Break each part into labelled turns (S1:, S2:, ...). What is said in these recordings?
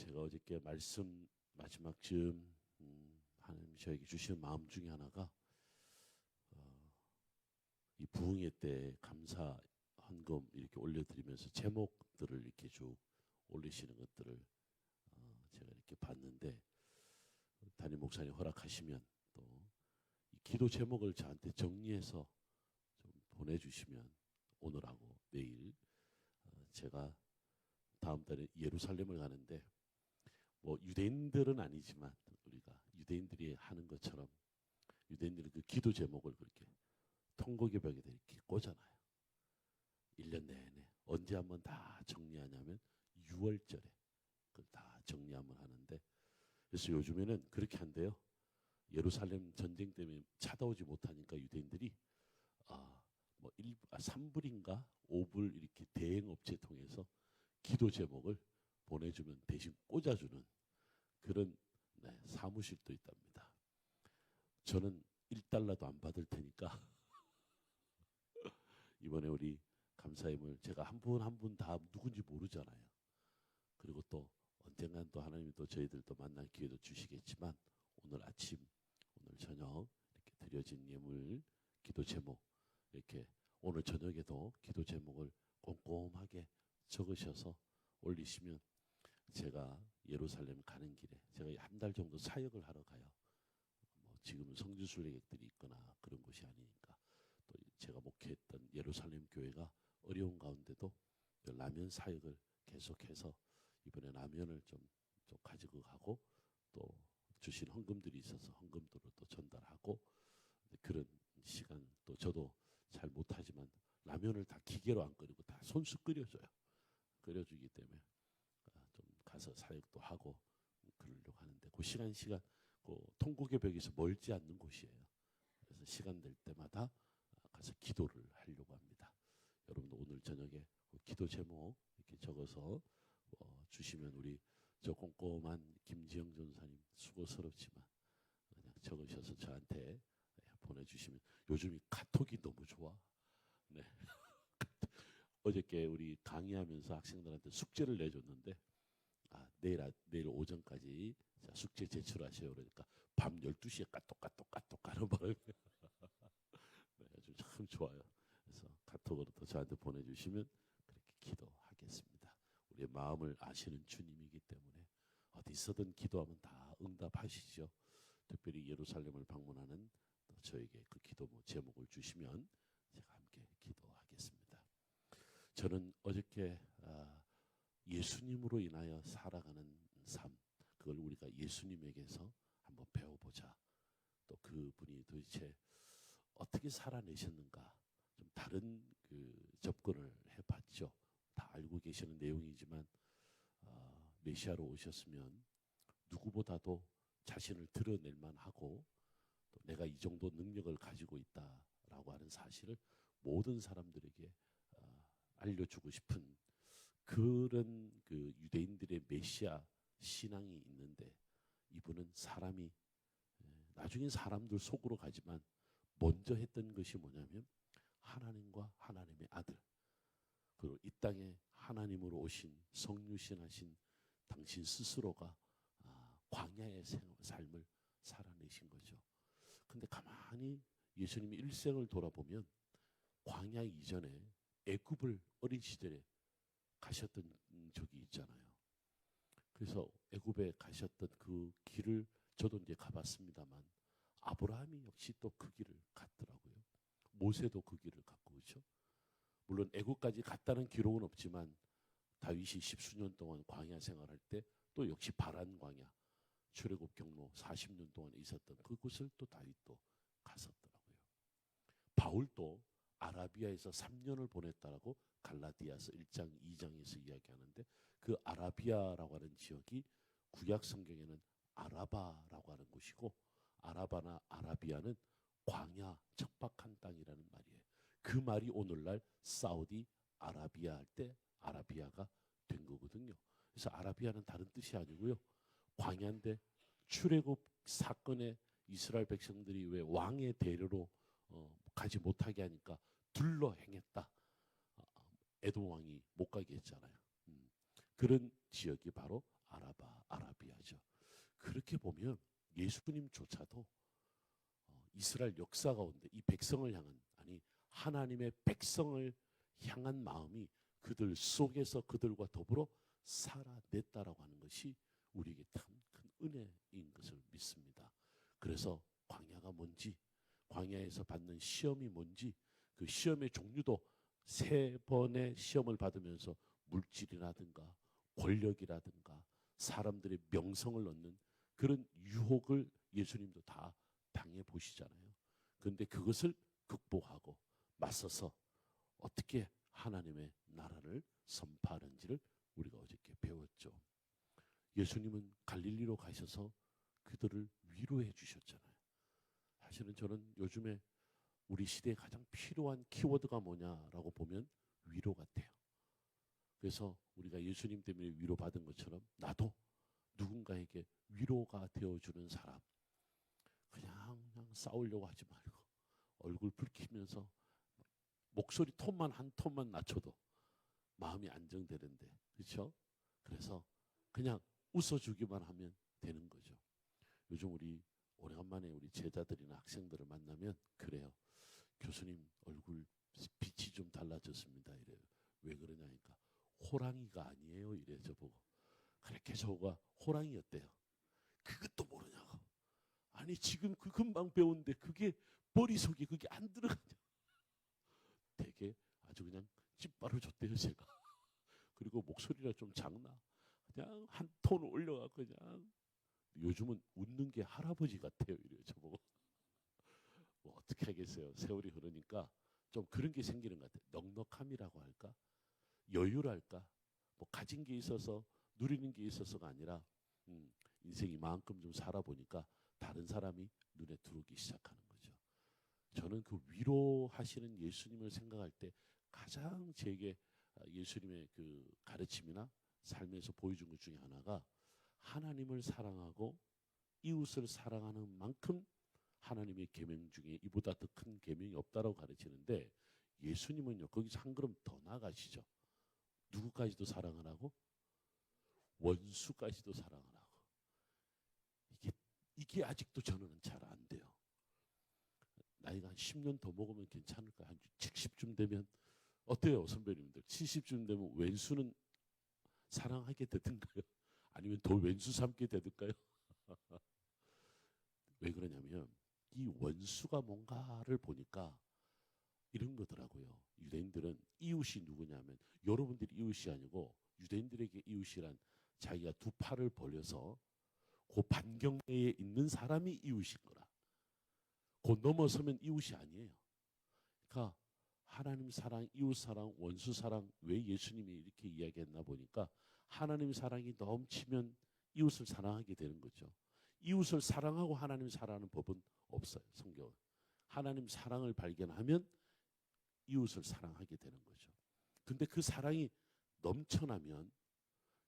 S1: 제가 어저께 말씀 마지막 즈음 하나님 저에게 주신 마음 중에 하나가 이 부흥회 때 감사 헌금 이렇게 올려드리면서 제목들을 이렇게 쭉 올리시는 것들을 제가 이렇게 봤는데, 담임 목사님 허락하시면 또 이 기도 제목을 저한테 정리해서 좀 보내주시면 오늘하고 내일 제가 다음 달에 예루살렘을 가는데, 뭐 유대인들은 아니지만 우리가 유대인들이 하는 것처럼 유대인들은 그 기도 제목을 그렇게 통곡의 벽에다 이렇게 꽂아놔요. 1년 내내. 언제 한번 다 정리하냐면 6월절에 그걸 다 정리하면 하는데, 그래서 요즘에는 그렇게 한대요. 예루살렘 전쟁 때문에 찾아오지 못하니까 유대인들이 3불인가 5불 이렇게 대행업체 통해서 기도 제목을 보내주면 대신 꽂아주는 그런 사무실도 있답니다. 저는 1달러도 안 받을 테니까 이번에 우리 감사임을 제가 한 분 한 분 다 누군지 모르잖아요. 그리고 또 언젠간 또 하나님이 또 저희들도 만날 기회도 주시겠지만, 오늘 아침 오늘 저녁 이렇게 드려진 예물 기도 제목, 이렇게 오늘 저녁에도 기도 제목을 꼼꼼하게 적으셔서 올리시면, 제가 예루살렘 가는 길에 제가 한 달 정도 사역을 하러 가요. 뭐 지금은 성지순례객들이 있거나 그런 곳이 아니니까, 또 제가 목회했던 예루살렘 교회가 어려운 가운데도 라면 사역을 계속해서 이번에 라면을 좀 가지고 가고, 또 주신 헌금들이 있어서 헌금들을 또 전달하고, 그런 시간, 또 저도 잘 못하지만 라면을 다 기계로 안 끓이고 다 손수 끓여줘요. 끓여주기 때문에 좀 가서 사역도 하고 그러려고 하는데, 그 시간 그 통곡의 벽에서 멀지 않는 곳이에요. 그래서 시간 될 때마다 가서 기도를 하려고 합니다. 여러분도 오늘 저녁에 그 기도 제목 이렇게 적어서 주시면, 우리 저 꼼꼼한 김지영 전사님 수고스럽지만 그냥 적으셔서 저한테 보내주시면, 요즘 이 카톡이 너무 좋아. 네. 어저께 우리 강의하면서 학생들한테 숙제를 내줬는데, 내일 오전까지 숙제 제출하세요. 그러니까 밤 12시에 까똑 하는 바람에 네, 아주 참 좋아요. 그래서 카톡으로 또 저한테 보내주시면 그렇게 기도하겠습니다. 우리의 마음을 아시는 주님이기 때문에 어디 있어든 기도하면 다 응답하시죠. 특별히 예루살렘을 방문하는 또 저에게 그 기도 제목을 주시면 제가 함께 기도하겠습니다. 저는 어저께 예수님으로 인하여 살아가는 삶, 그걸 우리가 예수님에게서 한번 배워보자. 또 그분이 도대체 어떻게 살아내셨는가, 좀 다른 접근을 해봤죠. 다 알고 계시는 내용이지만 메시아로 오셨으면 누구보다도 자신을 드러낼 만하고, 또 내가 이 정도 능력을 가지고 있다라고 하는 사실을 모든 사람들에게 알려주고 싶은 그런 유대인들의 메시아 신앙이 있는데, 이분은 사람이 나중엔 사람들 속으로 가지만 먼저 했던 것이 뭐냐면 하나님과 하나님의 아들, 그리고 이 땅에 하나님으로 오신 성육신하신 당신 스스로가 광야의 삶을 살아내신 거죠. 근데 가만히 예수님이 일생을 돌아보면 광야 이전에 애굽을 어린 시절에 가셨던 적이 있잖아요. 그래서 애굽에 가셨던 그 길을 저도 이제 가봤습니다만, 아브라함이 역시 또 그 길을 갔더라고요. 모세도 그 길을 갔고, 그렇죠? 물론 애굽까지 갔다는 기록은 없지만 다윗이 10수년 동안 광야 생활할 때 또 역시 바란 광야, 출애굽 경로 40년 동안 있었던 그곳을 또 다윗도 갔었더라고요. 바울도 아라비아에서 3년을 보냈다라고 갈라디아서 1장 2장에서 이야기하는데, 그 아라비아라고 하는 지역이 구약 성경에는 아라바라고 하는 곳이고, 아라바나 아라비아는 광야, 척박한 땅이라는 말이에요. 그 말이 오늘날 사우디 아라비아 할 때 아라비아가 된 거거든요. 그래서 아라비아는 다른 뜻이 아니고요, 광야인데 출애굽 사건에 이스라엘 백성들이 왜 왕의 대려로 가지 못하게 하니까 둘러 행했다. 에돔 왕이 못 가게 했잖아요. 그런 지역이 바로 아라바 그렇게 보면 예수님조차도 이스라엘 역사 가운데 이 백성을 향한, 아니 하나님의 백성을 향한 마음이 그들 속에서 그들과 더불어 살아냈다라고 하는 것이 우리에게 참 큰 은혜인 것을 믿습니다. 그래서 광야가 뭔지, 광야에서 받는 시험이 뭔지, 그 시험의 종류도 3번의 시험을 받으면서 물질이라든가 권력이라든가 사람들의 명성을 얻는 그런 유혹을 예수님도 다 당해 보시잖아요. 그런데 그것을 극복하고 맞서서 어떻게 하나님의 나라를 선포하는지를 우리가 어저께 배웠죠. 예수님은 갈릴리로 가셔서 그들을 위로해 주셨잖아요. 사실은 저는 요즘에 우리 시대에 가장 필요한 키워드가 뭐냐라고 보면 위로 같아요. 그래서 우리가 예수님 때문에 위로받은 것처럼 나도 누군가에게 위로가 되어주는 사람, 그냥 싸우려고 하지 말고 얼굴 붉히면서 목소리 톤만 한 톤만 낮춰도 마음이 안정되는데, 그렇죠? 그래서 그냥 웃어주기만 하면 되는 거죠. 요즘 우리 오래간만에 우리 제자들이나 학생들을 만나면 그래요. 교수님 얼굴 빛이 좀 달라졌습니다. 이래요. 왜 그러냐니까 호랑이가 아니에요. 이래 저보고. 그렇게 저가 호랑이였대요. 그것도 모르냐고. 아니 지금 그 금방 배웠는데 그게 머릿속에 그게 안 들어가냐. 되게 아주 그냥 찐빠로 줬대요 제가. 그리고 목소리가 좀 작나. 그냥 한 톤 올려갖고 그냥 요즘은 웃는 게 할아버지 같아요. 이래요 저보고. 뭐 어떻게 하겠어요. 세월이 흐르니까 좀 그런 게 생기는 것 같아요. 넉넉함이라고 할까? 여유랄까? 뭐 가진 게 있어서 누리는 게 있어서가 아니라 인생이 만큼 좀 살아보니까 다른 사람이 눈에 들어오기 시작하는 거죠. 저는 그 위로하시는 예수님을 생각할 때 가장 제게 예수님의 그 가르침이나 삶에서 보여준 것 중에 하나가 하나님을 사랑하고 이웃을 사랑하는 만큼 하나님의 계명 중에 이보다 더 큰 계명이 없다라고 가르치는데 예수님은요 거기서 한 걸음 더 나가시죠. 누구까지도 사랑하라고? 원수까지도 사랑하라고. 이게 아직도 저는 잘 안 돼요. 나이가 한 10년 더 먹으면 괜찮을까? 한 70쯤 되면 어때요 선배님들? 70쯤 되면 왼수는 사랑하게 되든가요? 아니면 더 왼수 삼게 되든가요? 왜 그러냐면 이 원수가 뭔가를 보니까 이런 거더라고요. 유대인들은 이웃이 누구냐면 여러분들이 이웃이 아니고 유대인들에게 이웃이란 자기가 두 팔을 벌려서 그 반경내에 있는 사람이 이웃인 거라. 그 넘어서면 이웃이 아니에요. 그러니까 하나님 사랑, 이웃 사랑, 원수 사랑 왜 예수님이 이렇게 이야기했나 보니까 하나님 사랑이 넘치면 이웃을 사랑하게 되는 거죠. 이웃을 사랑하고 하나님 사랑하는 법은 없어요. 성경은. 하나님 사랑을 발견하면 이웃을 사랑하게 되는 거죠. 근데 그 사랑이 넘쳐나면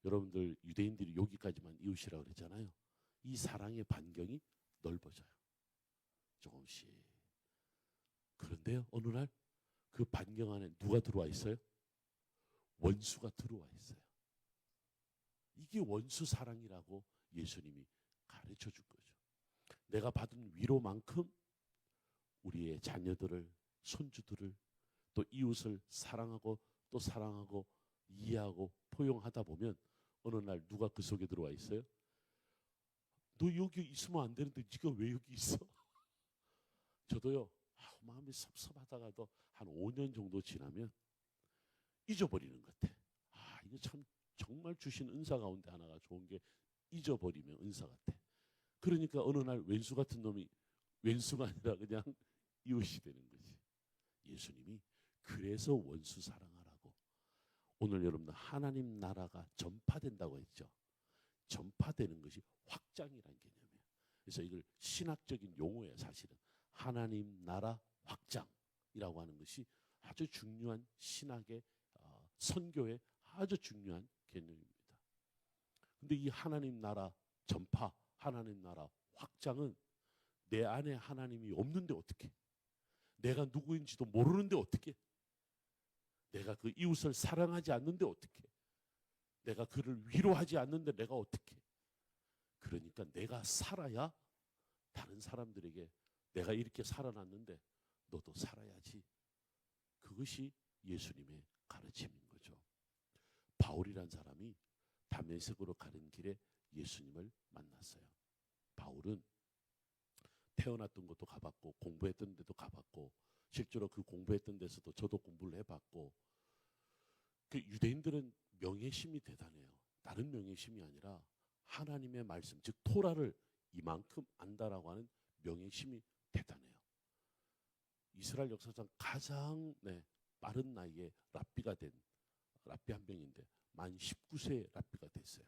S1: 여러분들 유대인들이 여기까지만 이웃이라고 그랬잖아요. 이 사랑의 반경이 넓어져요. 조금씩. 그런데요 어느 날 그 반경 안에 누가 들어와 있어요? 원수가 들어와 있어요. 이게 원수 사랑이라고 예수님이 가르쳐 준 거죠. 내가 받은 위로만큼 우리의 자녀들을, 손주들을, 또 이웃을 사랑하고 또 사랑하고 이해하고 포용하다 보면 어느 날 누가 그 속에 들어와 있어요? 너 여기 있으면 안 되는데 네가 왜 여기 있어? 저도요 마음이 섭섭하다가도 한 5년 정도 지나면 잊어버리는 것 같아. 이거 참 정말 주신 은사 가운데 하나가 좋은 게 잊어버리면 은사 같아. 그러니까 어느 날 왼수 같은 놈이 왼수가 아니라 그냥 이웃이 되는 거지. 예수님이 그래서 원수 사랑하라고. 오늘 여러분들 하나님 나라가 전파된다고 했죠. 전파되는 것이 확장이라는 개념이에요. 그래서 이걸 신학적인 용어예요. 사실은 하나님 나라 확장이라고 하는 것이 아주 중요한 신학의 선교의 아주 중요한 개념입니다. 근데 이 하나님 나라 전파, 하나님 나라 확장은 내 안에 하나님이 없는데 어떻게? 내가 누구인지도 모르는데 어떻게? 내가 그 이웃을 사랑하지 않는데 어떻게? 내가 그를 위로하지 않는데 내가 어떻게? 그러니까 내가 살아야 다른 사람들에게 내가 이렇게 살아났는데 너도 살아야지. 그것이 예수님의 가르침인 거죠. 바울이란 사람이 다메섹으로 가는 길에 예수님을 만났어요. 바울은 태어났던 곳도 가봤고 공부했던 데도 가봤고 실제로 그 공부했던 데서도 저도 공부를 해봤고 그 유대인들은 명예심이 대단해요. 다른 명예심이 아니라 하나님의 말씀 즉 토라를 이만큼 안다라고 하는 명예심이 대단해요. 이스라엘 역사상 가장 빠른 나이에 랍비가 된 랍비 한 명인데 만 19세에 랍비가 됐어요.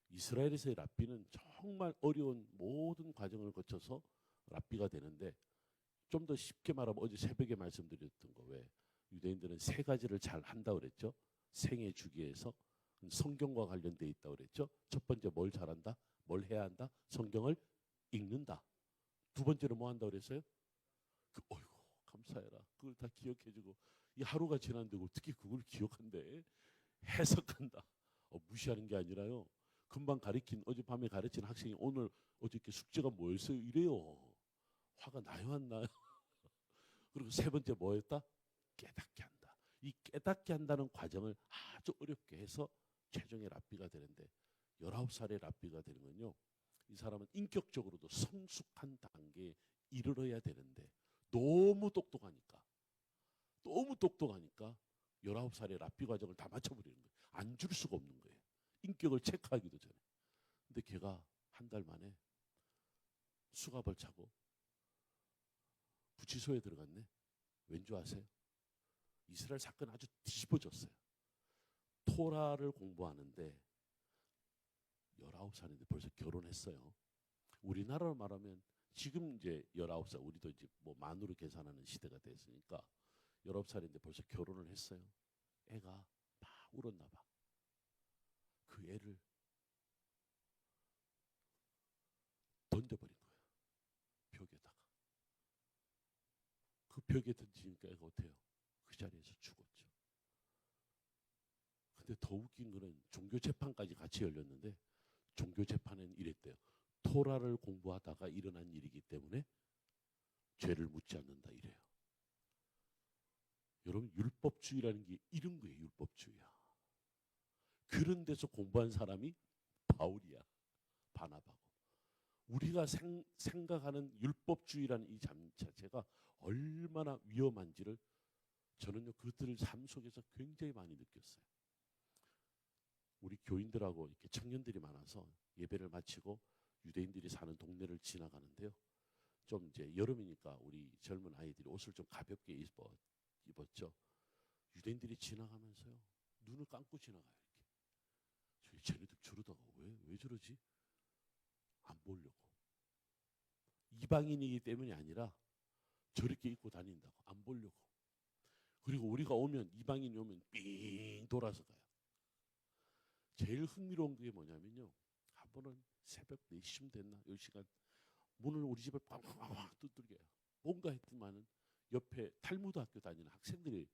S1: 이스라엘에서의 랍비는 정말 어려운 모든 과정을 거쳐서 랍비가 되는데 좀 더 쉽게 말하면 어제 새벽에 말씀드렸던 거 왜 유대인들은 세 가지를 잘 한다 그랬죠. 생애 주기에서 성경과 관련돼 있다 그랬죠. 첫 번째 뭘 잘한다? 뭘 해야 한다? 성경을 읽는다. 두 번째로 뭐 한다 그랬어요? 어이구 감사해라. 그걸 다 기억해주고 이 하루가 지났는데 어떻게 그걸 기억한대? 해석한다. 무시하는 게 아니라요. 금방 가르친 어젯밤에 가르친 학생이 오늘 어저께 숙제가 뭐였어요? 이래요. 화가 나요 안 나요? 그리고 세 번째 뭐였다? 깨닫게 한다. 이 깨닫게 한다는 과정을 아주 어렵게 해서 최종의 랍비가 되는데 19살의 랍비가 되는 건요. 이 사람은 인격적으로도 성숙한 단계에 이르러야 되는데 너무 똑똑하니까 19살의 랍비 과정을 다 맞춰버리는 거예요. 안 줄 수가 없는 거예요. 인격을 체크하기도 전에. 근데 걔가 한 달 만에 수갑을 차고 구치소에 들어갔네. 왠지 아세요? 이스라엘 사건 아주 뒤집어졌어요. 토라를 공부하는데 19살인데 벌써 결혼했어요. 우리나라로 말하면 지금 이제 19살 우리도 이제 뭐 만으로 계산하는 시대가 됐으니까 19살인데 벌써 결혼을 했어요. 애가 막 울었나 봐. 그 애를 던져버린 거예요. 벽에다가. 그 벽에 던지니까 애가 어때요? 그 자리에서 죽었죠. 근데 더 웃긴 거는 종교재판까지 같이 열렸는데 종교재판은 이랬대요. 토라를 공부하다가 일어난 일이기 때문에 죄를 묻지 않는다 이래요. 여러분 율법주의라는 게 이런 거예요. 율법주의야. 그런 데서 공부한 사람이 바울이야. 바나바고. 우리가 생각하는 율법주의라는 이 자체가 얼마나 위험한지를 저는요 그들을 삶 속에서 굉장히 많이 느꼈어요. 우리 교인들하고 이렇게 청년들이 많아서 예배를 마치고 유대인들이 사는 동네를 지나가는데요. 좀 이제 여름이니까 우리 젊은 아이들이 옷을 좀 가볍게 입었죠. 유대인들이 지나가면서요 눈을 감고 지나가요. 이렇게. 쟤네들 저러다가 왜 저러지? 안 보려고. 이방인이기 때문이 아니라 저렇게 입고 다닌다고 안 보려고. 그리고 우리가 오면 이방인이 오면 삥 돌아서 가요. 제일 흥미로운 게 뭐냐면요. 한 번은 새벽 4시쯤 됐나 10시간 문을 우리 집에 꽝꽝꽝 두들겨요. 뭔가 했더만은 옆에 탈무드 학교 다니는 학생들이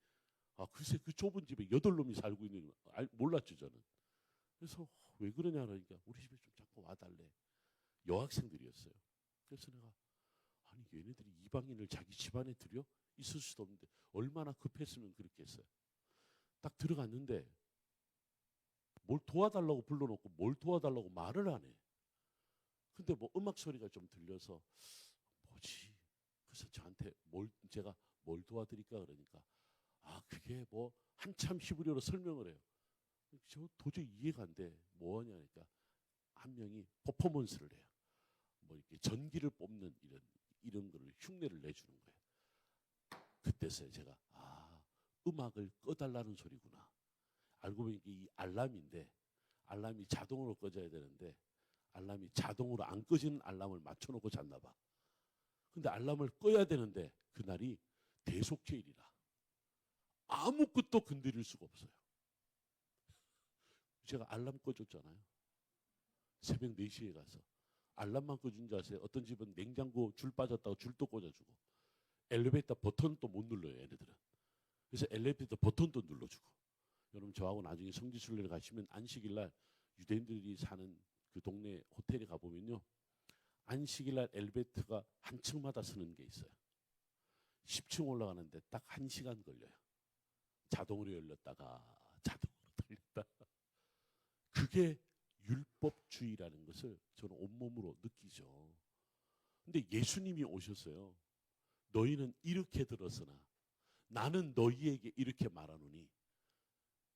S1: 글쎄 그 좁은 집에 8놈이 살고 있는 몰랐죠 저는. 그래서 왜 그러냐 그러니까 우리 집에 좀 자꾸 와달래. 여학생들이었어요. 그래서 내가 아니 얘네들이 이방인을 자기 집안에 들여 있을 수도 없는데 얼마나 급했으면 그렇게 했어요. 딱 들어갔는데 뭘 도와달라고 불러놓고 뭘 도와달라고 말을 안 해. 근데 뭐 음악 소리가 좀 들려서 뭐지? 그래서 저한테 제가 뭘 도와드릴까 그러니까 그게 뭐 한참 히브리어로 설명을 해요. 저 도저히 이해가 안 돼. 뭐하냐니까 한 명이 퍼포먼스를 해요. 뭐 이렇게 전기를 뽑는 이런 거를 흉내를 내주는 거예요. 그때서야 제가 음악을 꺼달라는 소리구나. 알고 보니 이 알람인데 알람이 자동으로 꺼져야 되는데 알람이 자동으로 안 꺼지는 알람을 맞춰놓고 잤나 봐. 근데 알람을 꺼야 되는데 그날이 대속죄일이라 아무것도 건드릴 수가 없어요. 제가 알람 꺼줬잖아요. 새벽 4시에 가서. 알람만 꺼준 줄 아세요? 어떤 집은 냉장고 줄 빠졌다고 줄도 꽂아주고 엘리베이터 버튼도 못 눌러요 얘네들은. 그래서 엘리베이터 버튼도 눌러주고. 여러분 저하고 나중에 성지순례를 가시면 안식일날 유대인들이 사는 그 동네 호텔에 가보면요, 안식일날 엘리베이터가 한 층마다 서는 게 있어요. 10층 올라가는데 딱 1시간 걸려요. 자동으로 열렸다가 자동으로 닫렸다가. 그게 율법주의라는 것을 저는 온몸으로 느끼죠. 근데 예수님이 오셨어요. 너희는 이렇게 들었으나 나는 너희에게 이렇게 말하노니.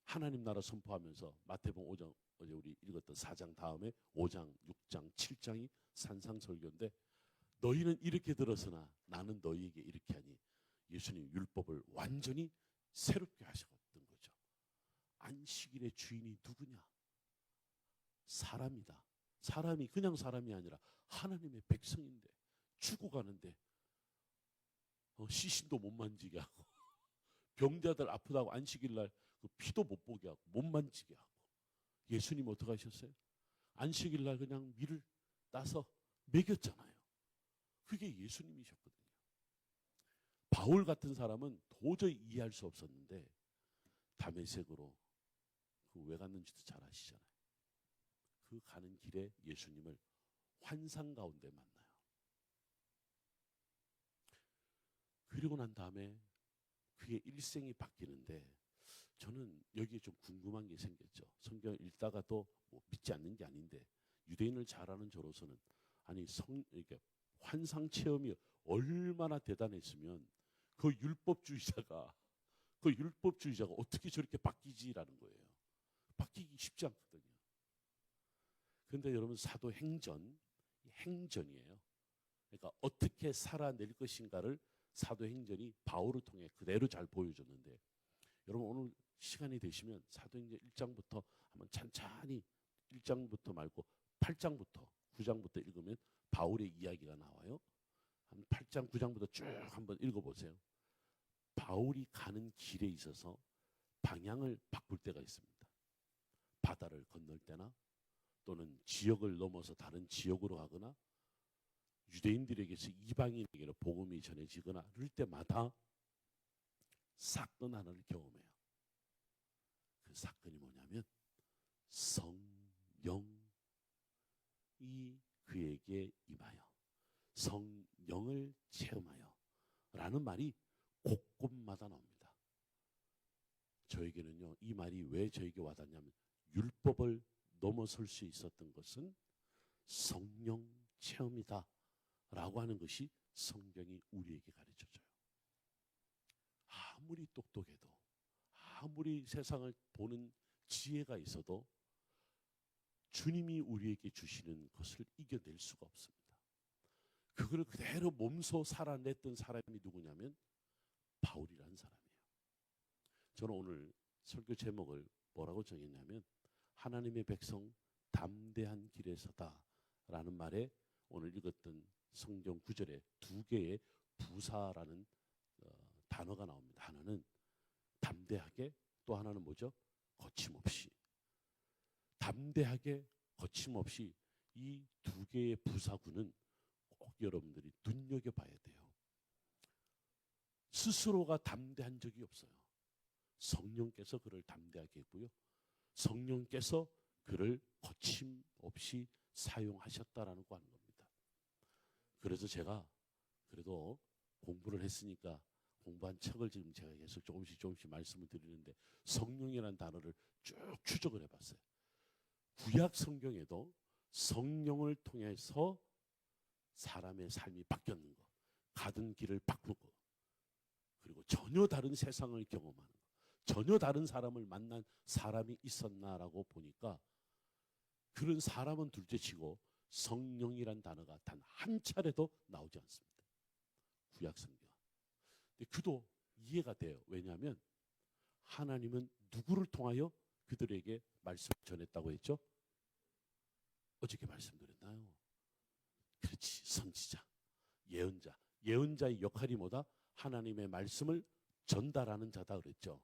S1: 하나님 나라 선포하면서 마태복음 5장, 어제 우리 읽었던 4장 다음에 5장, 6장, 7장이 산상설교인데, 너희는 이렇게 들었으나 나는 너희에게 이렇게 하니. 예수님 율법을 완전히 새롭게 하셨던 거죠. 안식일의 주인이 누구냐? 사람이다. 사람이 그냥 사람이 아니라 하나님의 백성인데, 죽어가는데 시신도 못 만지게 하고 병자들 아프다고 안식일날 그 피도 못 보게 하고 못 만지게 하고. 예수님 어떻게 하셨어요? 안식일날 그냥 밀을 따서 먹였잖아요. 그게 예수님이셨거든요. 바울 같은 사람은 도저히 이해할 수 없었는데 다메섹으로 그 왜 갔는지도 잘 아시잖아요. 그 가는 길에 예수님을 환상 가운데 만나요. 그리고 난 다음에 그의 일생이 바뀌는데, 저는 여기에 좀 궁금한 게 생겼죠. 성경 읽다가도 뭐 믿지 않는 게 아닌데, 유대인을 잘 아는 저로서는 아니 이게 환상 체험이 얼마나 대단했으면 그 율법주의자가 어떻게 저렇게 바뀌지라는 거예요. 바뀌기 쉽지 않거든요. 그런데 여러분, 행전이에요. 그러니까 어떻게 살아낼 것인가를 사도행전이 바울을 통해 그대로 잘 보여줬는데, 여러분 오늘 시간이 되시면 사도행전 1장부터 한번 찬찬히, 1장부터 말고 8장부터 9장부터 읽으면 바울의 이야기가 나와요. 한 8장 9장부터 쭉 한번 읽어보세요. 바울이 가는 길에 있어서 방향을 바꿀 때가 있습니다. 바다를 건널 때나 또는 지역을 넘어서 다른 지역으로 가거나 유대인들에게서 이방인에게로 복음이 전해지거나 그럴 때마다 사건 하나를 경험해요. 그 사건이 뭐냐면 성령이 그에게 임하여 성령을 체험하여 라는 말이 곳곳마다 나옵니다. 저에게는요, 이 말이 왜 저에게 와닿냐면, 율법을 넘어설 수 있었던 것은 성령 체험이다 라고 하는 것이 성경이 우리에게 가르쳐줘요. 아무리 똑똑해도, 아무리 세상을 보는 지혜가 있어도 주님이 우리에게 주시는 것을 이겨낼 수가 없습니다. 그걸 그대로 몸소 살아냈던 사람이 누구냐면 바울이라는 사람이에요. 저는 오늘 설교 제목을 뭐라고 정했냐면, 하나님의 백성 담대한 길에 서다 라는 말에 오늘 읽었던 성경 구절에 두 개의 부사라는 단어가 나옵니다. 하나는 담대하게, 또 하나는 뭐죠? 거침없이. 담대하게, 거침없이, 이 두 개의 부사구는 꼭 여러분들이 눈여겨봐야 돼요. 스스로가 담대한 적이 없어요. 성령께서 그를 담대하게 했고요, 성령께서 그를 거침없이 사용하셨다라는 거 하는 겁니다. 그래서 제가 그래도 공부를 했으니까 공부한 척을 지금 제가 계속 조금씩 말씀을 드리는데, 성령이라는 단어를 쭉 추적을 해봤어요. 구약 성경에도 성령을 통해서 사람의 삶이 바뀌었는 것, 가던 길을 바꾸고, 그리고 전혀 다른 세상을 경험하는 것, 전혀 다른 사람을 만난 사람이 있었나라고 보니까 그런 사람은 둘째치고 성령이란 단어가 단 한 차례도 나오지 않습니다. 구약 성경. 근데 그도 이해가 돼요. 왜냐하면 하나님은 누구를 통하여 그들에게 말씀을 전했다고 했죠? 어저께 말씀드렸나요? 그렇지, 선지자, 예언자. 예언자의 역할이 뭐다? 하나님의 말씀을 전달하는 자다 그랬죠.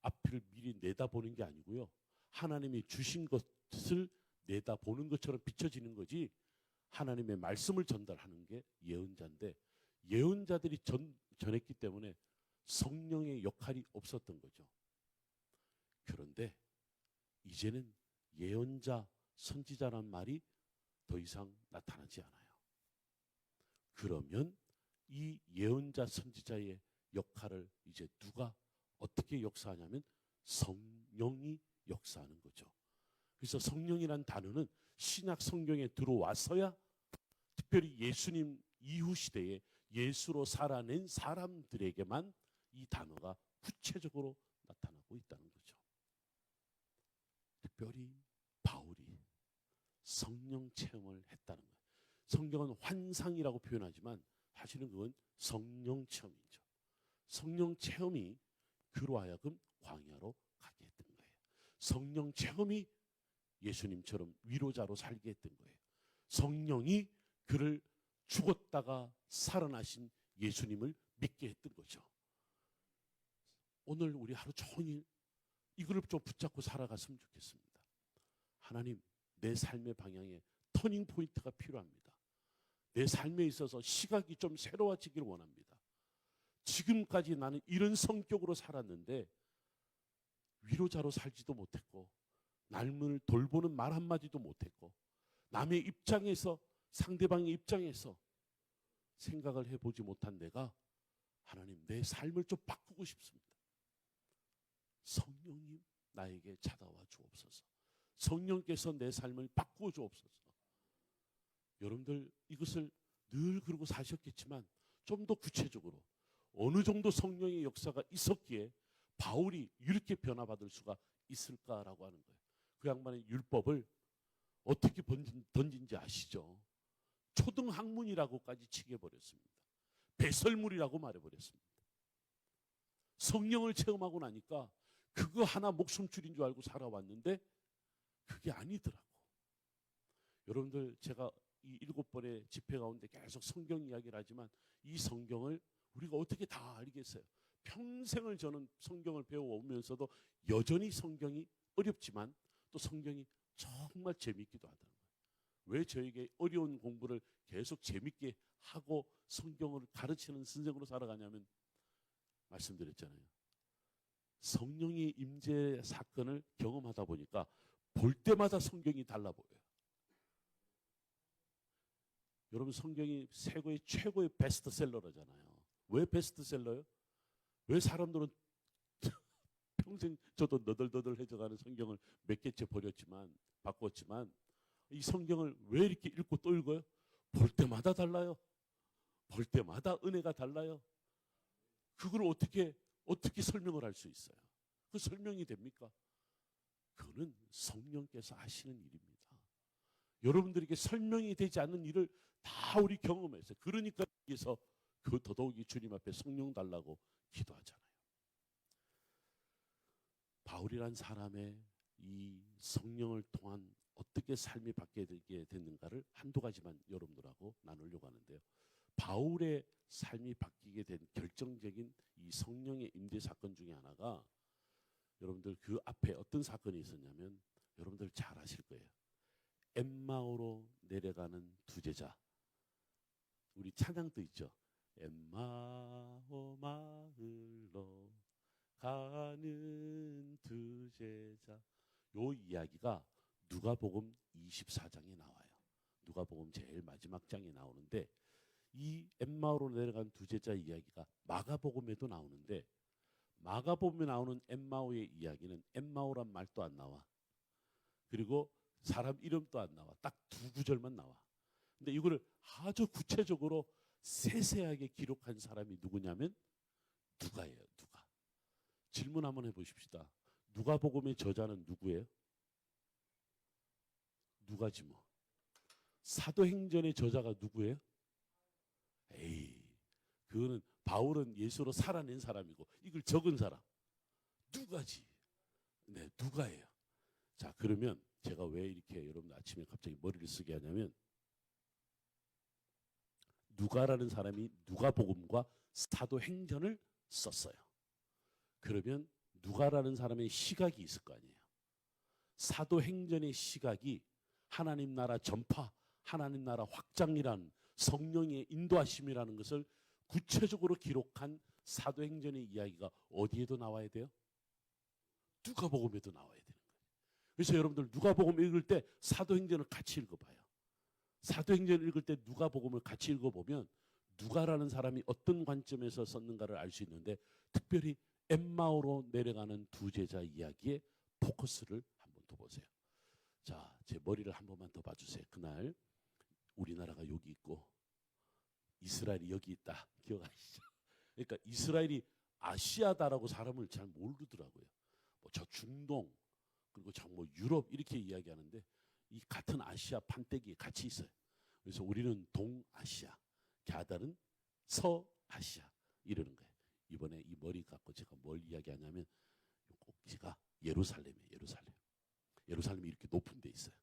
S1: 앞을 미리 내다보는 게 아니고요, 하나님이 주신 것을 내다보는 것처럼 비춰지는 거지, 하나님의 말씀을 전달하는 게 예언자인데, 예언자들이 전했기 때문에 성령의 역할이 없었던 거죠. 그런데 이제는 예언자, 선지자란 말이 더 이상 나타나지 않아요. 그러면 이 예언자 선지자의 역할을 이제 누가 어떻게 역사하냐면 성령이 역사하는 거죠. 그래서 성령이란 단어는 신약 성경에 들어와서야 특별히 예수님 이후 시대에 예수로 살아낸 사람들에게만 이 단어가 구체적으로 나타나고 있다는 거죠. 특별히 바울이 성령 체험을 했다는 거예요. 성경은 환상이라고 표현하지만 사실은 그건 성령 체험이죠. 성령 체험이 그로 하여금 광야로 가게 했던 거예요. 성령 체험이 예수님처럼 위로자로 살게 했던 거예요. 성령이 그를 죽었다가 살아나신 예수님을 믿게 했던 거죠. 오늘 우리 하루 종일 이걸 좀 붙잡고 살아갔으면 좋겠습니다. 하나님, 내 삶의 방향에 터닝 포인트가 필요합니다. 내 삶에 있어서 시각이 좀 새로워지길 원합니다. 지금까지 나는 이런 성격으로 살았는데 위로자로 살지도 못했고 남을 돌보는 말 한마디도 못했고 남의 입장에서 상대방의 입장에서 생각을 해보지 못한 내가 하나님 내 삶을 좀 바꾸고 싶습니다. 성령님 나에게 찾아와 주옵소서. 성령께서 내 삶을 바꾸어 주옵소서. 여러분들 이것을 늘 그러고 사셨겠지만 좀 더 구체적으로 어느 정도 성령의 역사가 있었기에 바울이 이렇게 변화받을 수가 있을까라고 하는 거예요. 그 양반의 율법을 어떻게 던진지 아시죠? 초등학문이라고까지 치게 버렸습니다. 배설물이라고 말해버렸습니다. 성령을 체험하고 나니까 그거 하나 목숨줄인 줄 알고 살아왔는데 그게 아니더라고. 여러분들 제가 이 7번의 집회 가운데 계속 성경 이야기를 하지만 이 성경을 우리가 어떻게 다 알겠어요? 평생을 저는 성경을 배워오면서도 여전히 성경이 어렵지만 또 성경이 정말 재밌기도 하다는 거예요. 왜 저에게 어려운 공부를 계속 재밌게 하고 성경을 가르치는 선생으로 살아가냐면 말씀드렸잖아요. 성령의 임재 사건을 경험하다 보니까 볼 때마다 성경이 달라 보여요. 여러분 성경이 세계의 최고의 베스트셀러잖아요. 왜 베스트셀러요? 왜 사람들은 평생 저도 너덜너덜해져가는 성경을 몇 개째 버렸지만 바꿨지만 이 성경을 왜 이렇게 읽고 또 읽어요? 볼 때마다 달라요. 볼 때마다 은혜가 달라요. 그걸 어떻게 설명을 할 수 있어요? 그 설명이 됩니까? 그거는 성령께서 하시는 일입니다. 여러분들에게 설명이 되지 않는 일을 다 우리 경험했어요. 그러니까 여기서 그 더더욱이 주님 앞에 성령 달라고 기도하잖아요. 바울이란 사람의 이 성령을 통한 어떻게 삶이 바뀌게 됐는가를 한두 가지만 여러분들하고 나누려고 하는데요. 바울의 삶이 바뀌게 된 결정적인 이 성령의 임재 사건 중에 하나가 여러분들 그 앞에 어떤 사건이 있었냐면 여러분들 잘 아실 거예요. 엠마오로 내려가는 두 제자. 우리 찬양도 있죠. 엠마오 마을로 가는 두 제자. 요 이야기가 누가복음 24장에 나와요. 누가복음 제일 마지막 장에 나오는데 이 엠마오로 내려간 두 제자 이야기가 마가복음에도 나오는데 마가복음에 나오는 엠마오의 이야기는 엠마오란 말도 안 나와. 그리고 사람 이름도 안 나와. 딱 두 구절만 나와. 근데 이거를 아주 구체적으로 세세하게 기록한 사람이 누구냐면 누가예요. 누가. 질문 한번 해보십시다. 누가복음의 저자는 누구예요? 누가지 뭐. 사도행전의 저자가 누구예요? 에이, 그거는 바울은 예수로 살아낸 사람이고 이걸 적은 사람 누가지. 네, 누가예요. 자, 그러면 제가 왜 이렇게 여러분 아침에 갑자기 머리를 쓰게 하냐면 누가라는 사람이 누가복음과 사도행전을 썼어요. 그러면 누가라는 사람의 시각이 있을 거 아니에요. 사도행전의 시각이 하나님 나라 전파, 하나님 나라 확장이란 성령의 인도하심이라는 것을 구체적으로 기록한 사도행전의 이야기가 어디에도 나와야 돼요? 누가복음에도 나와야 되는 거예요. 그래서 여러분들 누가복음 읽을 때 사도행전을 같이 읽어봐요. 사도행전을 읽을 때 누가복음을 같이 읽어보면 누가라는 사람이 어떤 관점에서 썼는가를 알 수 있는데, 특별히 엠마오로 내려가는 두 제자 이야기에 포커스를 한번 둬보세요. 자, 제 머리를 한 번만 더 봐주세요. 그날 우리나라가 여기 있고 이스라엘이 여기 있다. 기억하시죠? 그러니까 이스라엘이 아시아다라고 사람을 잘 모르더라고요. 뭐 저 중동 그리고 저 뭐 유럽 이렇게 이야기하는데 이 같은 아시아 판때기에 같이 있어요. 그래서 우리는 동아시아, 걔들은 서아시아 이러는 거예요. 이번에 이 머리 갖고 제가 뭘 이야기하냐면 꼭지가 예루살렘이에요. 예루살렘이 이렇게 높은 데 있어요.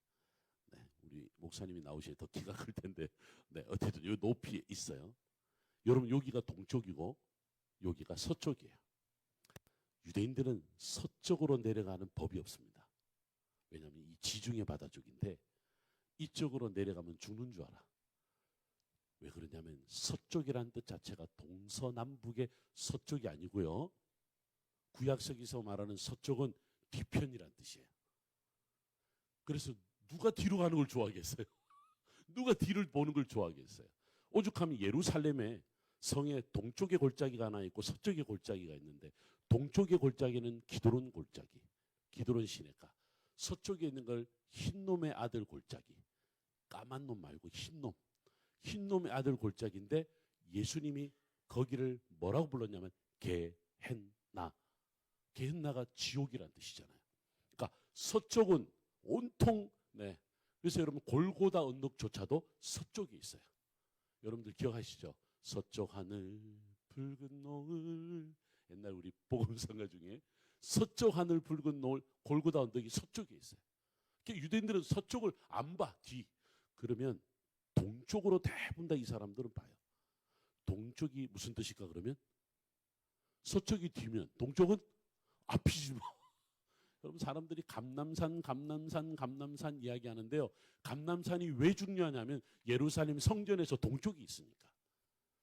S1: 네, 우리 목사님이 나오시면 더 기가 클 텐데, 네, 어쨌든 이 높이에 있어요. 여러분 여기가 동쪽이고 여기가 서쪽이에요. 유대인들은 서쪽으로 내려가는 법이 없습니다. 왜냐하면 이 지중해 바다 쪽인데 이쪽으로 내려가면 죽는 줄 알아. 왜 그러냐면 서쪽이라는 뜻 자체가 동서남북의 서쪽이 아니고요. 구약서기서 말하는 서쪽은 뒤편이란 뜻이에요. 그래서 누가 뒤로 가는 걸 좋아하겠어요? 누가 뒤를 보는 걸 좋아하겠어요? 오죽하면 예루살렘에 성의 동쪽에 골짜기가 하나 있고 서쪽에 골짜기가 있는데, 동쪽의 골짜기는 기드론 골짜기, 기드론 시내가, 서쪽에 있는 걸 흰놈의 아들 골짜기, 까만 놈 말고 흰놈의 아들 골짜기인데, 예수님이 거기를 뭐라고 불렀냐면 게헨나. 게헨나가 지옥이란 뜻이잖아요. 그러니까 서쪽은 온통, 네. 그래서 여러분 골고다 언덕조차도 서쪽에 있어요. 여러분들 기억하시죠? 서쪽 하늘 붉은 노을. 옛날 우리 복음성가 중에 서쪽 하늘 붉은 노을, 골고다 언덕이 서쪽에 있어요. 유대인들은 서쪽을 안 봐, 뒤. 그러면 동쪽으로 대부분 다 이 사람들은 봐요. 동쪽이 무슨 뜻일까 그러면? 서쪽이 뒤면 동쪽은 앞이지 뭐. 여러분 사람들이 감남산 이야기하는데요. 감남산이 왜 중요하냐면 예루살렘 성전에서 동쪽이 있으니까.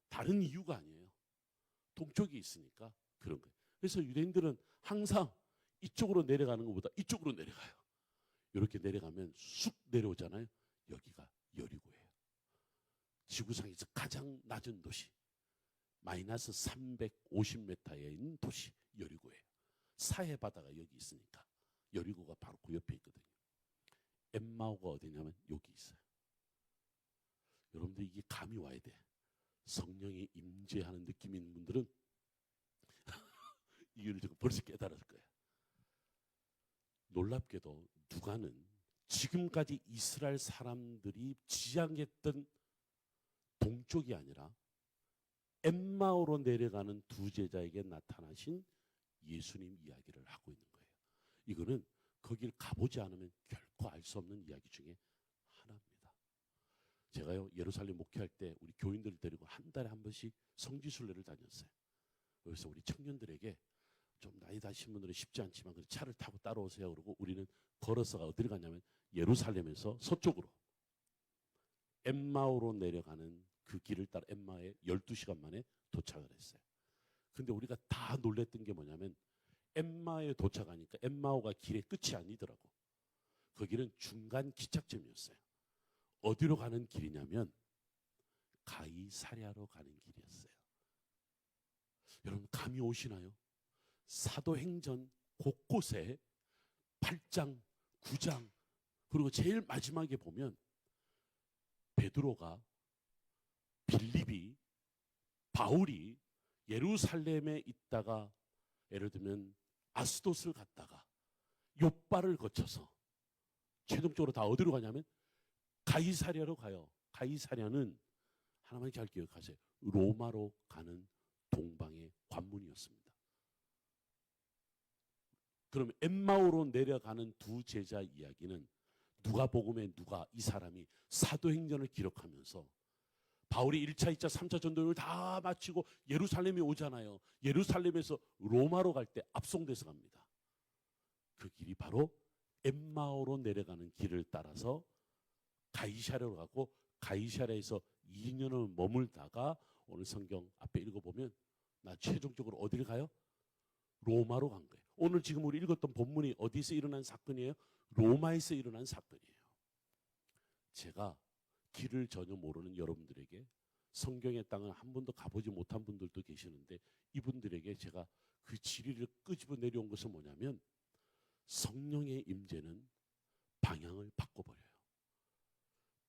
S1: 다른 이유가 아니에요. 동쪽이 있으니까 그런 거예요. 그래서 유대인들은 항상 이쪽으로 내려가는 것보다 이쪽으로 내려가요. 이렇게 내려가면 쑥 내려오잖아요. 여기가 여리고예요. 지구상에서 가장 낮은 도시, 마이너스 350m에 있는 도시 여리고예요. 사해 바다가 여기 있으니까 여리고가 바로 그 옆에 있거든요. 엠마오가 어디냐면 여기 있어요. 여러분들 이게 감이 와야 돼. 성령이 임재하는 느낌 있는 분들은 이걸 지금 벌써 깨달았을 거예요. 놀랍게도 누가는 지금까지 이스라엘 사람들이 지향했던 동쪽이 아니라 엠마오로 내려가는 두 제자에게 나타나신 예수님 이야기를 하고 있는 거예요. 이거는 거길 가보지 않으면 결코 알 수 없는 이야기 중에 하나입니다. 제가요 예루살렘 목회할 때 우리 교인들을 데리고 한 달에 한 번씩 성지순례를 다녔어요. 그래서 우리 청년들에게 좀 나이 다신 분들은 쉽지 않지만 차를 타고 따라오세요. 그러고 우리는 걸어서가 어디를 가냐면 예루살렘에서 서쪽으로 엠마오로 내려가는 그 길을 따라 엠마오에 12시간 만에 도착을 했어요. 근데 우리가 다 놀랬던 게 뭐냐면 엠마오에 도착하니까 엠마오가 길의 끝이 아니더라고. 거기는 중간 기착점이었어요. 어디로 가는 길이냐면 가이사랴로 가는 길이었어요. 여러분 감이 오시나요? 사도행전 곳곳에 8장, 9장 그리고 제일 마지막에 보면 베드로가, 빌립이, 바울이 예루살렘에 있다가 예를 들면 아스돗을 갔다가 요빠를 거쳐서 최종적으로 다 어디로 가냐면 가이사랴로 가요. 가이사랴는 하나만 잘 기억하세요. 로마로 가는 동방의 관문이었습니다. 그러면 엠마오로 내려가는 두 제자 이야기는 누가복음의 누가, 이 사람이 사도행전을 기록하면서 바울이 1차, 2차, 3차 전도를 다 마치고 예루살렘에 오잖아요. 예루살렘에서 로마로 갈 때 압송돼서 갑니다. 그 길이 바로 엠마오로 내려가는 길을 따라서 가이사랴로 가고 가이사랴에서 2년을 머물다가 오늘 성경 앞에 읽어보면 나 최종적으로 어디를 가요? 로마로 간 거예요. 오늘 지금 우리 읽었던 본문이 어디서 일어난 사건이에요? 로마에서 일어난 사건이에요. 제가 길을 전혀 모르는 여러분들에게 성경의 땅을 한 번도 가보지 못한 분들도 계시는데 이분들에게 제가 그 지리를 끄집어 내려온 것은 뭐냐면 성령의 임재는 방향을 바꿔버려요.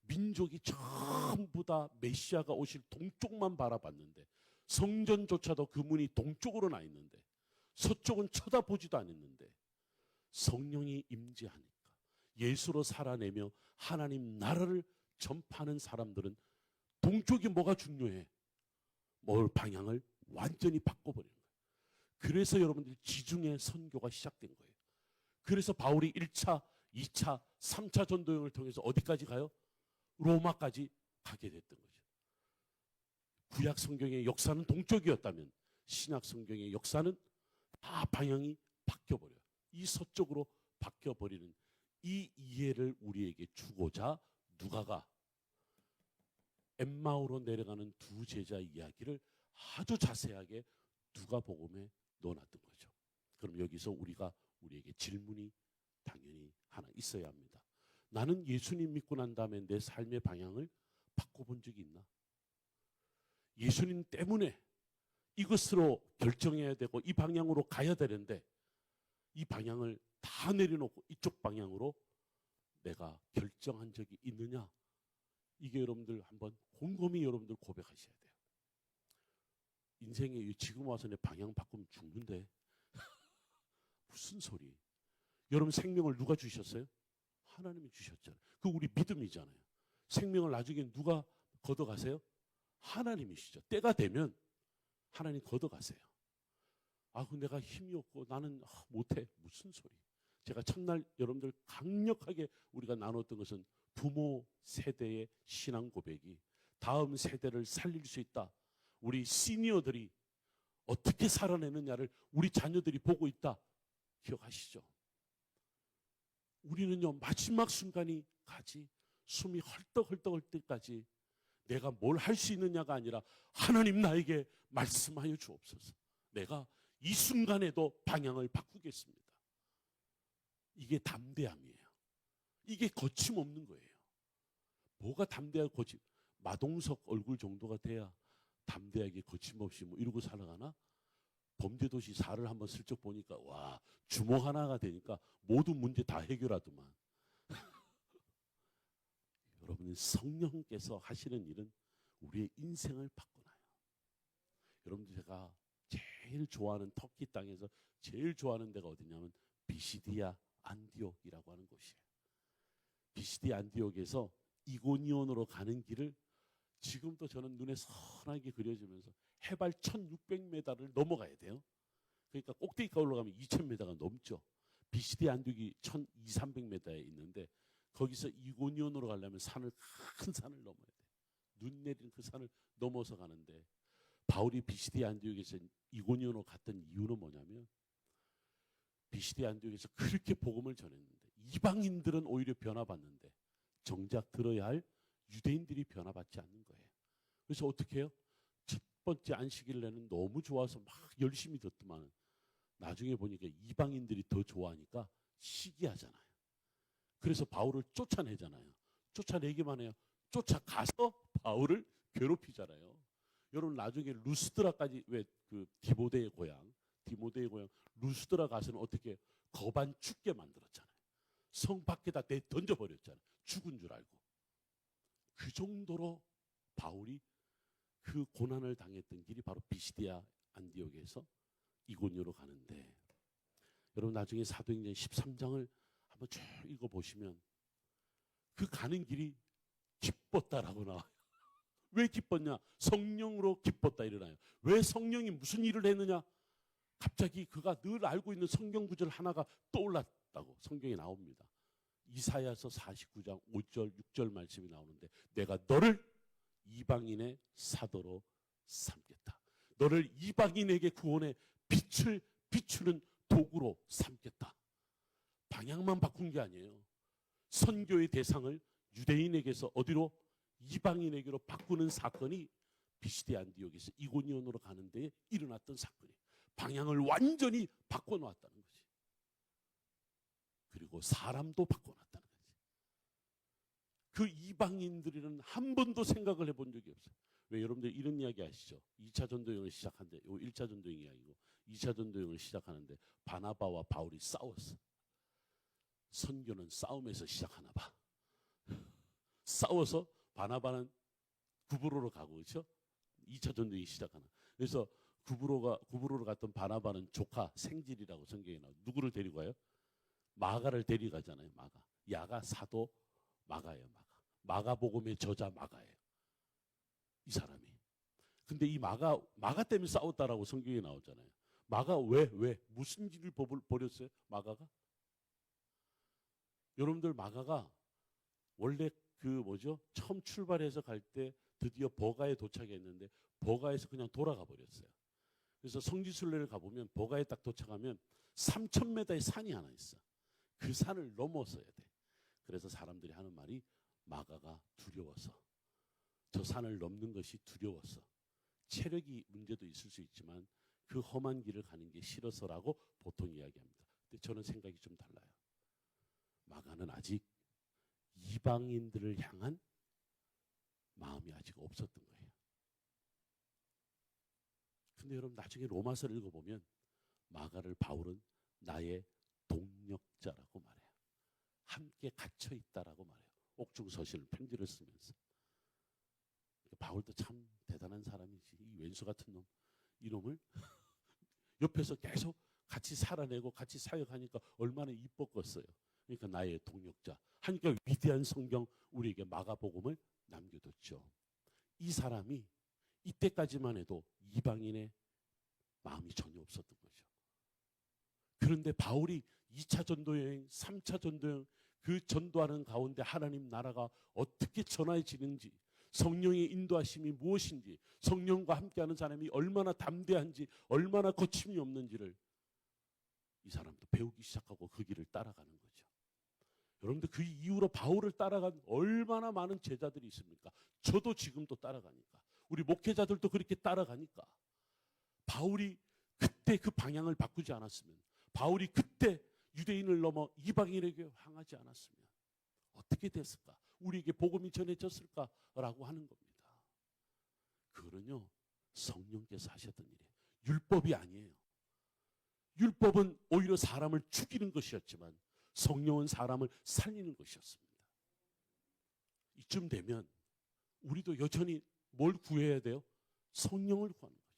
S1: 민족이 전부 다 메시아가 오실 동쪽만 바라봤는데 성전조차도 그 문이 동쪽으로 나 있는데 서쪽은 쳐다보지도 않았는데 성령이 임재하니까 예수로 살아내며 하나님 나라를 전파하는 사람들은 동쪽이 뭐가 중요해? 뭘 방향을 완전히 바꿔버리는 거예요. 그래서 여러분들 지중해 선교가 시작된 거예요. 그래서 바울이 1차, 2차, 3차 전도여행을 통해서 어디까지 가요? 로마까지 가게 됐던 거죠. 구약 성경의 역사는 동쪽이었다면 신약 성경의 역사는 다 방향이 바뀌어버려요. 이 서쪽으로 바뀌어버리는 이 이해를 우리에게 주고자 누가가 엠마오로 내려가는 두 제자 이야기를 아주 자세하게 누가복음에 넣어놨던 거죠. 그럼 여기서 우리에게 질문이 당연히 하나 있어야 합니다. 나는 예수님 믿고 난 다음에 내 삶의 방향을 바꿔본 적이 있나? 예수님 때문에 이것으로 결정해야 되고 이 방향으로 가야 되는데 이 방향을 다 내려놓고 이쪽 방향으로 내가 결정한 적이 있느냐? 이게 여러분들 한번 곰곰이 여러분들 고백하셔야 돼요. 인생에 지금 와서 내 방향 바꾸면 죽는데 무슨 소리? 여러분 생명을 누가 주셨어요? 하나님이 주셨잖아요. 그 우리 믿음이잖아요. 생명을 나중에 누가 걷어가세요? 하나님이시죠. 때가 되면 하나님 걷어가세요. 그 내가 힘이 없고 나는 못해. 무슨 소리? 제가 첫날 여러분들 강력하게 우리가 나눴던 것은 부모 세대의 신앙 고백이 다음 세대를 살릴 수 있다. 우리 시니어들이 어떻게 살아내느냐를 우리 자녀들이 보고 있다. 기억하시죠? 우리는요 마지막 순간이 가지 숨이 헐떡헐떡 할 때까지 내가 뭘 할 수 있느냐가 아니라 하나님 나에게 말씀하여 주옵소서. 내가 이 순간에도 방향을 바꾸겠습니다. 이게 담대함이에요. 이게 거침없는 거예요. 뭐가 담대하고 거침? 마동석 얼굴 정도가 돼야 담대하게 거침없이 뭐 이러고 살아가나? 범죄도시 4를 한번 슬쩍 보니까 와 주먹 하나가 되니까 모든 문제 다 해결하더만. 여러분 성령께서 하시는 일은 우리의 인생을 바꿔놔요. 여러분들 제가 제일 좋아하는 터키 땅에서 제일 좋아하는 데가 어디냐면 비시디아 안디옥이라고 하는 곳이에요. 비시디아 안디옥에서 이고니온으로 가는 길을 지금도 저는 눈에 선하게 그려지면서 해발 1600m를 넘어가야 돼요. 그러니까 꼭대기까지 올라가면 2000m가 넘죠. 비시디아 안디옥이 1200~300m에 있는데 거기서 이고니온으로 가려면 큰 산을 넘어야 돼요. 눈 내리는 그 산을 넘어서 가는데 바울이 비시디아 안디옥에서 이고니온으로 갔던 이유는 뭐냐면 비시디아 안디옥에서 그렇게 복음을 전했는데 이방인들은 오히려 변화받는데 정작 들어야 할 유대인들이 변화받지 않는 거예요. 그래서 어떻게 해요? 첫 번째 안식일에는 너무 좋아서 막 열심히 듣더만 나중에 보니까 이방인들이 더 좋아하니까 시기하잖아요. 그래서 바울을 쫓아내잖아요. 쫓아내기만 해요. 쫓아가서 바울을 괴롭히잖아요. 여러분 나중에 루스드라까지 왜 그 디모데의 고향 루스드라 가서는 어떻게 거반 죽게 만들었잖아요. 성 밖에다 내 던져버렸잖아요. 죽은 줄 알고. 그 정도로 바울이 그 고난을 당했던 길이 바로 비시디아 안디옥에서 이고니오로 가는데 여러분 나중에 사도행전 13장을 한번 쭉 읽어보시면 그 가는 길이 기뻤다라고 나와요. 왜 기뻤냐? 성령으로 기뻤다 일어나요. 왜 성령이 무슨 일을 했느냐? 갑자기 그가 늘 알고 있는 성경 구절 하나가 떠올랐다고 성경에 나옵니다. 이사야서 49장 5절 6절 말씀이 나오는데 내가 너를 이방인의 사도로 삼겠다. 너를 이방인에게 구원의 빛을 비추는 도구로 삼겠다. 방향만 바꾼 게 아니에요. 선교의 대상을 유대인에게서 어디로? 이방인에게로 바꾸는 사건이 비시디아 안디옥에서 이고니온으로 가는 데에 일어났던 사건이에요. 방향을 완전히 바꿔놓았다는 거지. 그리고 사람도 바꿔놨다는 거지. 그 이방인들은 한 번도 생각을 해본 적이 없어요. 왜 여러분들 이런 이야기 아시죠? 2차 전도여행을 시작하는데, 요 1차 전도여행이 아니고 2차 전도여행을 시작하는데 바나바와 바울이 싸웠어. 선교는 싸움에서 시작하나 봐. 싸워서 바나바는 구브로로 가고, 그렇죠? 2차 전도여행이 시작하나. 그래서 구브로로 갔던 바나바는 조카 생질이라고 성경에 나와요. 누구를 데리고 가요? 마가를 데리고 가잖아요. 마가. 야가 사도 마가예요. 마가복음의 저자 마가예요. 이 사람이. 근데 이 마가 때문에 싸웠다라고 성경에 나오잖아요. 마가 왜 무슨 일을 벌였어요? 마가가? 여러분들 마가가 원래 처음 출발해서 갈 때 드디어 버가에 도착했는데 버가에서 그냥 돌아가 버렸어요. 그래서 성지순례를 가보면 버가에 딱 도착하면 3,000m의 산이 하나 있어. 그 산을 넘어서야 돼. 그래서 사람들이 하는 말이 마가가 두려워서, 저 산을 넘는 것이 두려워서, 체력이 문제도 있을 수 있지만 그 험한 길을 가는 게 싫어서라고 보통 이야기합니다. 근데 저는 생각이 좀 달라요. 마가는 아직 이방인들을 향한 마음이 아직 없었던 거예요. 근데 여러분 나중에 로마서를 읽어보면 마가를 바울은 나의 동력자라고 말해요. 함께 갇혀있다라고 말해요. 옥중서신을 편지를 쓰면서. 바울도 참 대단한 사람이지. 이 왼수 같은 놈, 이놈을 옆에서 계속 같이 살아내고 같이 사역하니까 얼마나 이뻤겠어요. 그러니까 나의 동력자. 하니까 위대한 성경 우리에게 마가복음을 남겨뒀죠. 이 사람이 이때까지만 해도 이방인의 마음이 전혀 없었던 거죠. 그런데 바울이 2차 전도여행, 3차 전도여행, 그 전도하는 가운데 하나님 나라가 어떻게 전해지는지, 성령의 인도하심이 무엇인지, 성령과 함께하는 사람이 얼마나 담대한지, 얼마나 거침이 없는지를 이 사람도 배우기 시작하고 그 길을 따라가는 거죠. 여러분들 그 이후로 바울을 따라간 얼마나 많은 제자들이 있습니까? 저도 지금도 따라가니까, 우리 목회자들도 그렇게 따라가니까. 바울이 그때 그 방향을 바꾸지 않았으면, 바울이 그때 유대인을 넘어 이방인에게 향하지 않았으면 어떻게 됐을까? 우리에게 복음이 전해졌을까라고 하는 겁니다. 그거는요, 성령께서 하셨던 일이에요. 율법이 아니에요. 율법은 오히려 사람을 죽이는 것이었지만 성령은 사람을 살리는 것이었습니다. 이쯤 되면 우리도 여전히 뭘 구해야 돼요? 성령을 구하는 거죠.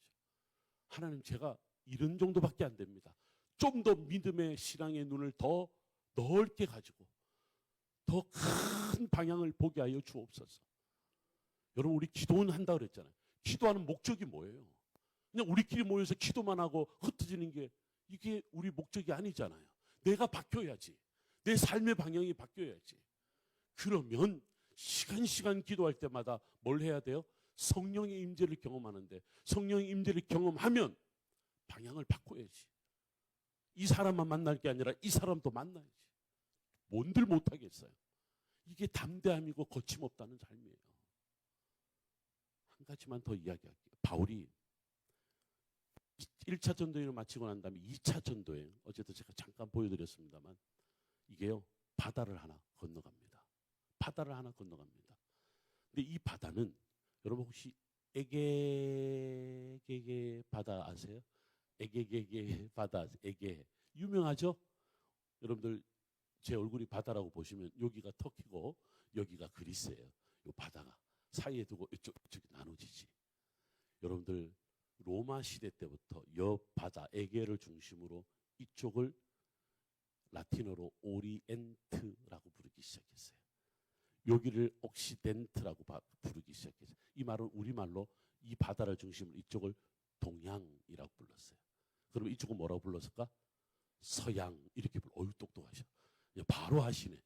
S1: 하나님, 제가 이런 정도밖에 안 됩니다. 좀 더 믿음의 신앙의 눈을 더 넓게 가지고 더 큰 방향을 보게 하여 주옵소서. 여러분, 우리 기도는 한다 그랬잖아요. 기도하는 목적이 뭐예요? 그냥 우리끼리 모여서 기도만 하고 흩어지는 게 이게 우리 목적이 아니잖아요. 내가 바뀌어야지. 내 삶의 방향이 바뀌어야지. 그러면 시간 기도할 때마다 뭘 해야 돼요? 성령의 임재를 경험하는데, 성령의 임재를 경험하면 방향을 바꿔야지. 이 사람만 만날 게 아니라 이 사람도 만나야지. 뭔들 못하겠어요. 이게 담대함이고 거침없다는 삶이에요. 한 가지만 더 이야기할게요. 바울이 1차 전도여행을 마치고 난 다음에 2차 전도여행, 어제도 제가 잠깐 보여드렸습니다만, 이게요, 바다를 하나 건너갑니다. 바다를 하나 건너갑니다. 근데 이 바다는, 여러분 혹시 에게 바다 아세요? 에게 바다 아세요? 에게 유명하죠? 여러분들 제 얼굴이 바다라고 보시면 여기가 터키고 여기가 그리스예요. 이 바다가 사이에 두고 이쪽이 나눠지지. 여러분들 로마 시대 때부터 옆 바다 에게를 중심으로 이쪽을 라틴어로 오리엔트라고 부르기 시작했어요. 여기를 옥시덴트라고 부르기 시작했어요. 이 말은 우리말로 이 바다를 중심으로 이쪽을 동양이라고 불렀어요. 그럼 이쪽은 뭐라고 불렀을까? 서양 이렇게 어유 똑똑하셔. 바로 하시네.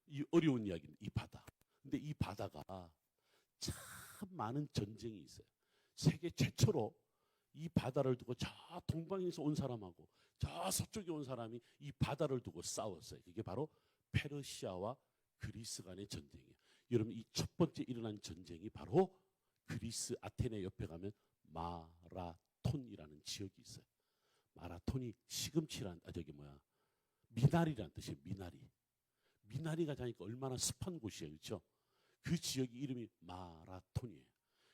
S1: 이 어려운 이야기는 이 바다. 근데 이 바다가 참 많은 전쟁이 있어요. 세계 최초로 이 바다를 두고 저 동방에서 온 사람하고 저 서쪽에 온 사람이 이 바다를 두고 싸웠어요. 그게 바로 페르시아와 그리스 간의 전쟁이에요. 여러분, 이 첫 번째 일어난 전쟁이 바로 그리스 아테네 옆에 가면 마라톤이라는 지역이 있어요. 마라톤이 시금치란 미나리라는 뜻이에요. 미나리. 미나리가 자니까 얼마나 습한 곳이에요. 그렇죠? 그 지역이 이름이 마라톤이에요.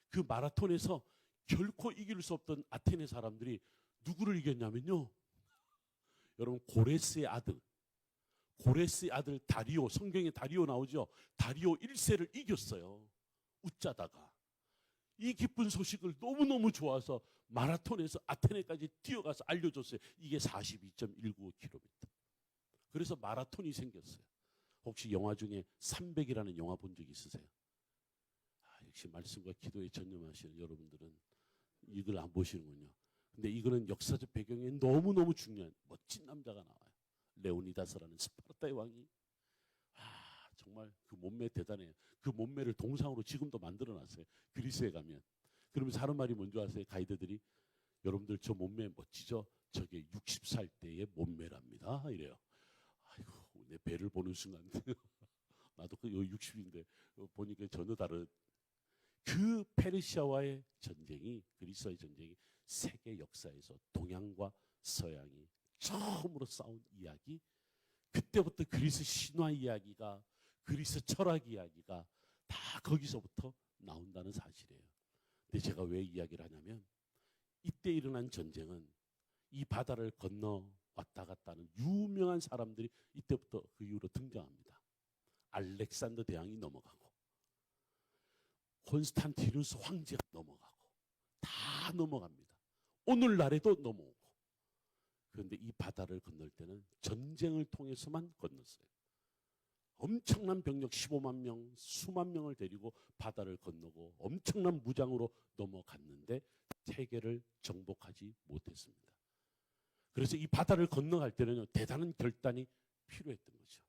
S1: 그 마라톤에서 결코 이길 수 없던 아테네 사람들이 누구를 이겼냐면요. 여러분 고레스의 아들 다리오, 성경에 다리오 나오죠. 다리오 1세를 이겼어요. 웃자다가. 이 기쁜 소식을 너무너무 좋아서 마라톤에서 아테네까지 뛰어가서 알려줬어요. 이게 42.195km. 그래서 마라톤이 생겼어요. 혹시 영화 중에 300이라는 영화 본 적 있으세요? 역시 말씀과 기도에 전념하시는 여러분들은 이걸 안 보시는군요. 근데 이거는 역사적 배경에 너무너무 중요한 멋진 남자가 나와요. 레오니다스라는 스파르타의 왕이. 정말 그 몸매 대단해요. 그 몸매를 동상으로 지금도 만들어놨어요. 그리스에 가면. 그러면서 하는 말이 뭔지 아세요? 가이드들이 여러분들 저 몸매 멋지죠? 저게 60살 때의 몸매랍니다. 이래요. 아이고 내 배를 보는 순간 나도 그 60인데 보니까 전혀 다른 그 페르시아와의 전쟁이 그리스와의 전쟁이 세계 역사에서 동양과 서양이 처음으로 싸운 이야기. 그때부터 그리스 신화 이야기가 그리스 철학 이야기가 다 거기서부터 나온다는 사실이에요. 근데 제가 왜 이야기를 하냐면 이때 일어난 전쟁은 이 바다를 건너 왔다 갔다 하는 유명한 사람들이 이때부터 그 이후로 등장합니다. 알렉산더 대왕이 넘어가고 콘스탄티누스 황제가 넘어가고 다 넘어갑니다. 오늘날에도 넘어오고. 그런데 이 바다를 건널 때는 전쟁을 통해서만 건넜어요. 엄청난 병력 15만 명, 수만 명을 데리고 바다를 건너고 엄청난 무장으로 넘어갔는데 세계를 정복하지 못했습니다. 그래서 이 바다를 건너갈 때는 대단한 결단이 필요했던 거죠.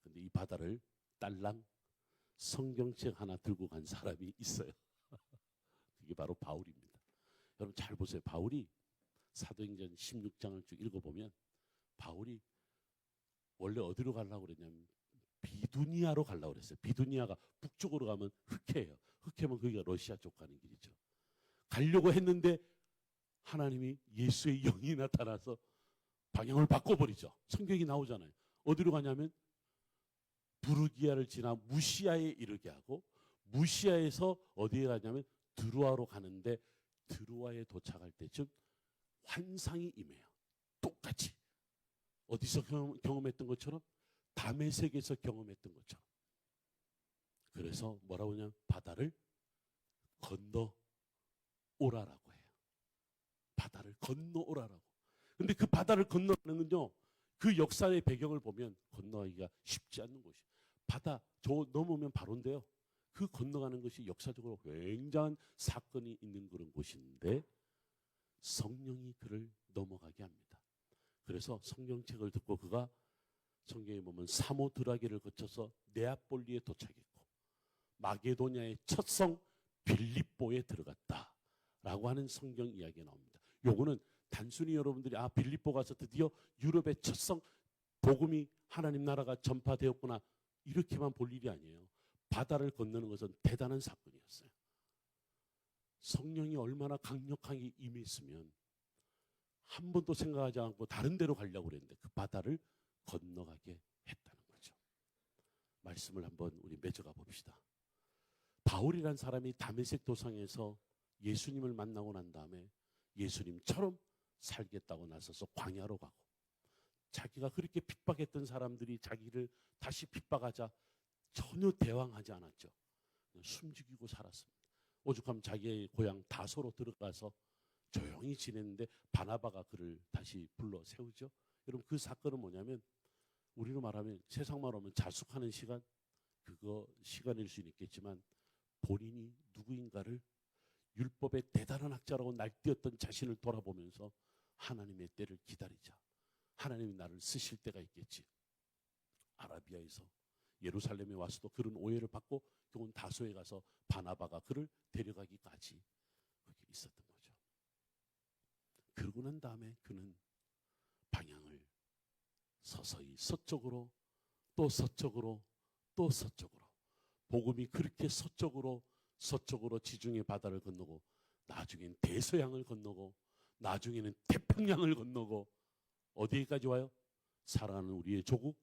S1: 그런데 이 바다를 딸랑 성경책 하나 들고 간 사람이 있어요. 그게 바로 바울입니다. 여러분 잘 보세요. 바울이 사도행전 16장을 쭉 읽어보면 바울이 원래 어디로 가려고 그랬냐면 비두니아로 가려고 그랬어요. 비두니아가 북쪽으로 가면 흑해예요. 흑해면 거기가 러시아 쪽 가는 길이죠. 가려고 했는데 하나님이 예수의 영이 나타나서 방향을 바꿔버리죠. 성경이 나오잖아요. 어디로 가냐면 부르기아를 지나 무시아에 이르게 하고 무시아에서 어디에 가냐면 드루아로 가는데 드루아에 도착할 때쯤 환상이 임해요. 똑같이 어디서 경험했던 것처럼 다메섹에서 경험했던 것처럼. 그래서 뭐라고 하냐면 바다를 건너 오라라고 해요. 바다를 건너 오라라고. 근데 그 바다를 건너가는 건요. 그 역사의 배경을 보면 건너가기가 쉽지 않는 곳이에요. 바다 저 넘으면 바로인데요. 그 건너가는 것이 역사적으로 굉장한 사건이 있는 그런 곳인데 성령이 그를 넘어가게 합니다. 그래서 성경책을 듣고 그가 성경에 보면 사모드라게를 거쳐서 네아폴리에 도착했고 마게도냐의 첫 성 빌립보에 들어갔다라고 하는 성경 이야기가 나옵니다. 요거는 단순히 여러분들이 빌립보 가서 드디어 유럽의 첫 성 복음이 하나님 나라가 전파되었구나 이렇게만 볼 일이 아니에요. 바다를 건너는 것은 대단한 사건이었어요. 성령이 얼마나 강력하게 임했으면 한 번도 생각하지 않고 다른 데로 가려고 그랬는데 그 바다를 건너가게 했다는 거죠. 말씀을 한번 우리 맺어가 봅시다. 바울이란 사람이 다메섹 도상에서 예수님을 만나고 난 다음에 예수님처럼 살겠다고 나서서 광야로 가고 자기가 그렇게 핍박했던 사람들이 자기를 다시 핍박하자 전혀 대항하지 않았죠. 숨죽이고 살았습니다. 오죽하면 자기의 고향 다소로 들어가서 조용히 지냈는데 바나바가 그를 다시 불러 세우죠. 여러분 그 사건은 뭐냐면 우리로 말하면 세상 말로 하면 자숙하는 시간 그거 시간일 수는 있겠지만 본인이 누구인가를 율법의 대단한 학자라고 날뛰었던 자신을 돌아보면서 하나님의 때를 기다리자. 하나님이 나를 쓰실 때가 있겠지. 아라비아에서 예루살렘에 와서도 그런 오해를 받고 결국은 다소에 가서 바나바가 그를 데려가기까지 그게 있었던 거죠. 그러고 난 다음에 그는 방향을 서서히 서쪽으로 또 서쪽으로 또 서쪽으로 복음이 그렇게 서쪽으로 지중해 바다를 건너고 나중엔 대서양을 건너고 나중에는 태평양을 건너고 어디까지 와요? 사랑하는 우리의 조국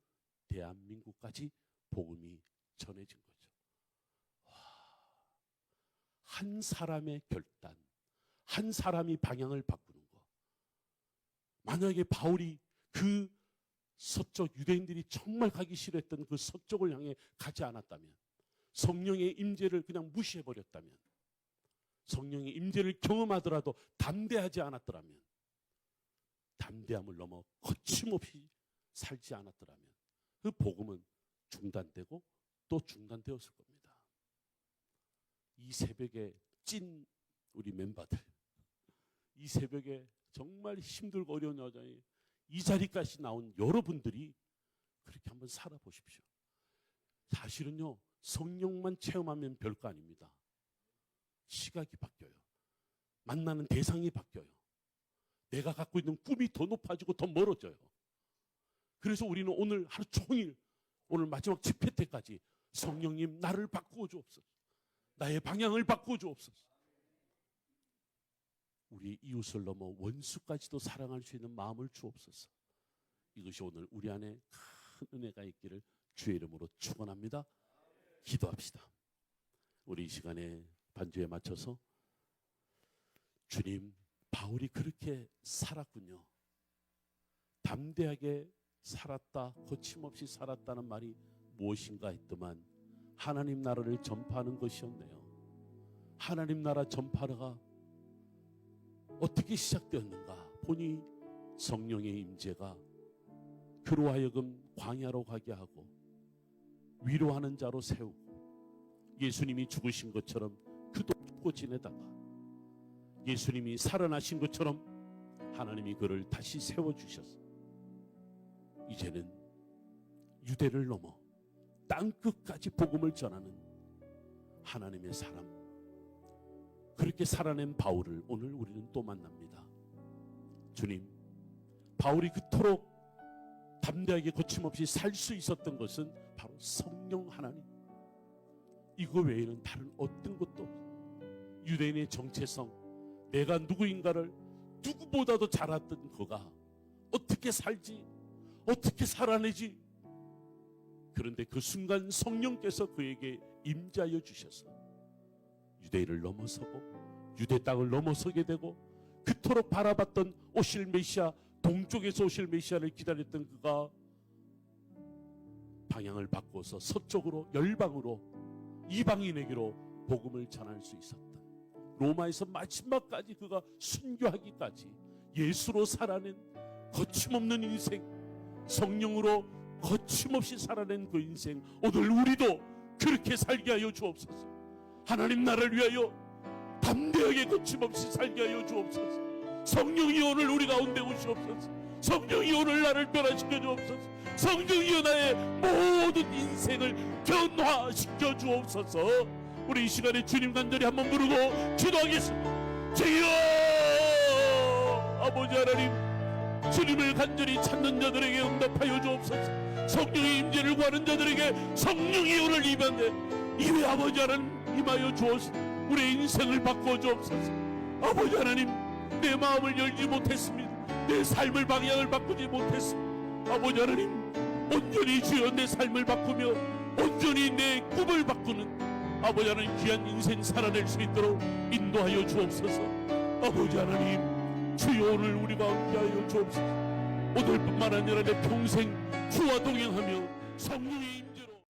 S1: 대한민국까지 복음이 전해진 거죠. 한 사람의 결단, 한 사람이 방향을 바꾸는 거. 만약에 바울이 그 서쪽, 유대인들이 정말 가기 싫어했던 그 서쪽을 향해 가지 않았다면, 성령의 임재를 그냥 무시해버렸다면, 성령의 임재를 경험하더라도 담대하지 않았더라면, 담대함을 넘어 거침없이 살지 않았더라면 그 복음은 중단되고 또 중단되었을 겁니다. 이 새벽에 찐 우리 멤버들, 이 새벽에 정말 힘들고 어려운 여자에 이 자리까지 나온 여러분들이 그렇게 한번 살아보십시오. 사실은요, 성령만 체험하면 별거 아닙니다. 시각이 바뀌어요. 만나는 대상이 바뀌어요. 내가 갖고 있는 꿈이 더 높아지고 더 멀어져요. 그래서 우리는 오늘 하루 종일, 오늘 마지막 집회 때까지 성령님 나를 바꾸어 주옵소서, 나의 방향을 바꾸어 주옵소서, 우리 이웃을 넘어 원수까지도 사랑할 수 있는 마음을 주옵소서. 이것이 오늘 우리 안에 큰 은혜가 있기를 주의 이름으로 축원합니다. 기도합시다. 우리 이 시간에 반주에 맞춰서 주님, 바울이 그렇게 살았군요. 담대하게 살았다, 거침없이 살았다는 말이 무엇인가 했더만 하나님 나라를 전파하는 것이었네요. 하나님 나라 전파가 어떻게 시작되었는가 보니 성령의 임재가 그로 하여금 광야로 가게 하고 위로하는 자로 세우고, 예수님이 죽으신 것처럼 그도 죽고 지내다가 예수님이 살아나신 것처럼 하나님이 그를 다시 세워주셔서 이제는 유대를 넘어 땅끝까지 복음을 전하는 하나님의 사람, 그렇게 살아낸 바울을 오늘 우리는 또 만납니다. 주님, 바울이 그토록 담대하게 거침없이 살 수 있었던 것은 바로 성령 하나님, 이거 외에는 다른 어떤 것도 없어요. 유대인의 정체성, 내가 누구인가를 누구보다도 잘 알았던 그가 어떻게 살지, 어떻게 살아내지. 그런데 그 순간 성령께서 그에게 임자여 주셔서 유대인을 넘어서고 유대 땅을 넘어서게 되고, 그토록 바라봤던 오실 메시아, 동쪽에서 오실 메시아를 기다렸던 그가 방향을 바꿔서 서쪽으로, 열방으로, 이방인에게로 복음을 전할 수 있었던, 로마에서 마지막까지 그가 순교하기까지 예수로 살아낸 거침없는 인생, 성령으로 거침없이 살아낸 그 인생, 오늘 우리도 그렇게 살게 하여 주옵소서. 하나님 나라를 위하여 담대하게 거침없이 살게 하여 주옵소서. 성령이 오늘 우리 가운데 오시옵소서. 성령이 오늘 나를 변화시켜 주옵소서. 성령이여 나의 모든 인생을 변화시켜 주옵소서. 우리 이 시간에 주님 간절히 한번 부르고 기도하겠습니다. 주여, 아버지 하나님, 주님을 간절히 찾는 자들에게 응답하여 주옵소서. 성령의 임재를 구하는 자들에게 성령이 오늘 임하네 이외 아버지 하나님 임하여 주옵소서. 우리의 인생을 바꾸어 주옵소서. 아버지 하나님, 내 마음을 열지 못했습니다. 내 삶을 방향을 바꾸지 못했습니다. 아버지 하나님, 온전히 주여 내 삶을 바꾸며 온전히 내 꿈을 바꾸는 아버지 하나님 귀한 인생 살아낼 수 있도록 인도하여 주옵소서. 아버지 하나님, 주여 오늘 우리가 함께하여 주옵소서. 오늘뿐만 아니라 내 평생 주와 동행하며 성령의